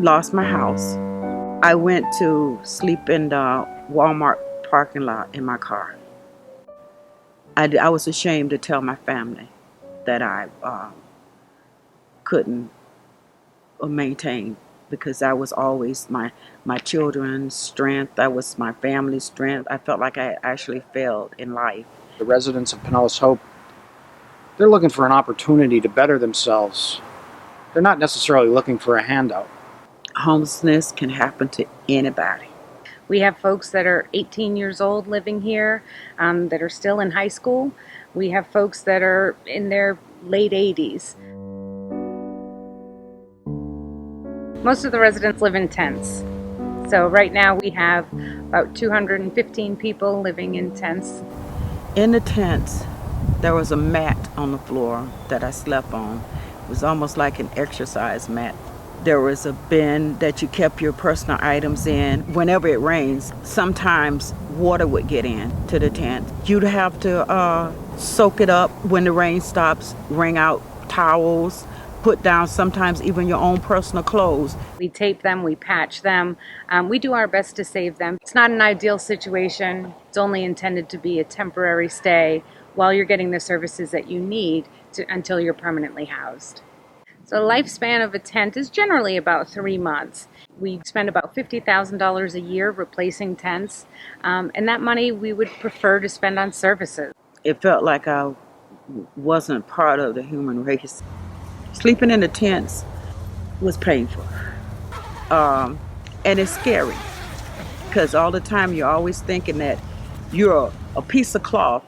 lost my house, I went to sleep in the Walmart parking lot in my car. I was ashamed to tell my family that I couldn't maintain, because I was always my children's strength. I was my family's strength. I felt like I actually failed in life. The residents of Pinellas Hope, they're looking for an opportunity to better themselves. They're not necessarily looking for a handout. Homelessness can happen to anybody. We have folks that are 18 years old living here, that are still in high school. We have folks that are in their late 80s. Most of the residents live in tents. So right now we have about 215 people living in tents. In the tents, there was a mat on the floor that I slept on. It was almost like an exercise mat. There was a bin that you kept your personal items in. Whenever it rains, sometimes water would get in to the tent. You'd have to soak it up when the rain stops, wring out towels, put down sometimes even your own personal clothes. We tape them, we patch them. We do our best to save them. It's not an ideal situation. It's only intended to be a temporary stay while you're getting the services that you need until you're permanently housed. So the lifespan of a tent is generally about 3 months. We spend about $50,000 a year replacing tents, and that money we would prefer to spend on services. It felt like I wasn't part of the human race. Sleeping in the tents was painful, and it's scary, because all the time you're always thinking that you're a piece of cloth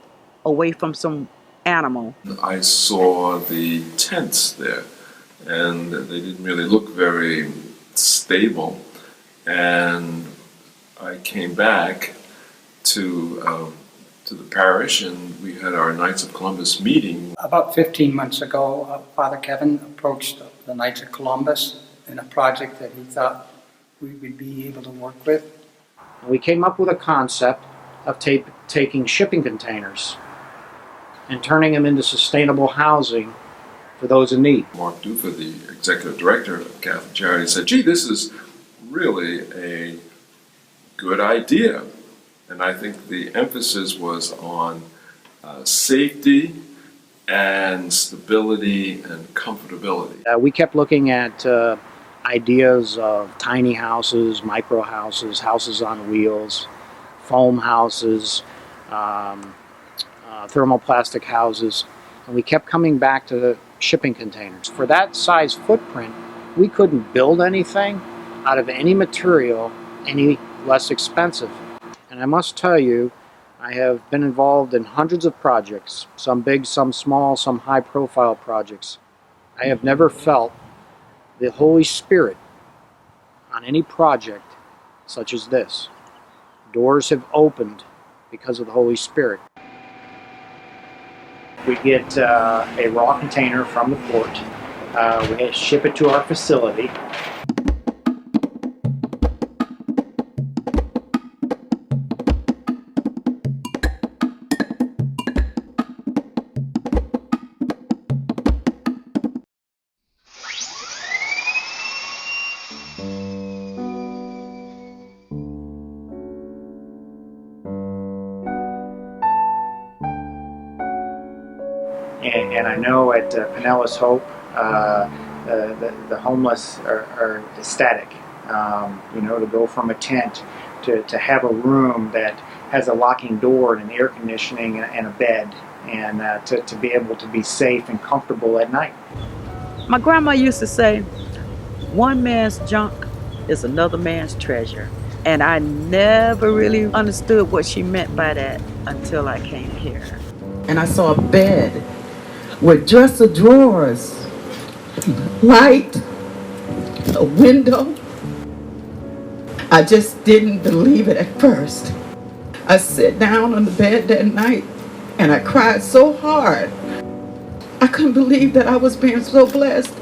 away from some animal. I saw the tents there, and they didn't really look very stable, and I came back to the parish, and we had our Knights of Columbus meeting. About 15 months ago, Father Kevin approached the Knights of Columbus in a project that he thought we would be able to work with. We came up with a concept of taking shipping containers and turning them into sustainable housing for those in need. Mark Dufa, the executive director of Catholic Charities, said, "Gee, this is really a good idea." And I think the emphasis was on safety and stability and comfortability. We kept looking at ideas of tiny houses, micro houses, houses on wheels, foam houses, thermoplastic houses, and we kept coming back to the shipping containers. For that size footprint, we couldn't build anything out of any material any less expensive. And I must tell you, I have been involved in hundreds of projects, some big, some small, some high-profile projects. I have never felt the Holy Spirit on any project such as this. Doors have opened because of the Holy Spirit. We get a raw container from the port. We ship it to our facility. And I know at Pinellas Hope, the homeless are ecstatic. To go from a tent to have a room that has a locking door and an air conditioning and a bed, and to be able to be safe and comfortable at night. My grandma used to say, one man's junk is another man's treasure. And I never really understood what she meant by that until I came here. And I saw a bed with dresser drawers, light, a window. I just didn't believe it at first. I sat down on the bed that night and I cried so hard. I couldn't believe that I was being so blessed.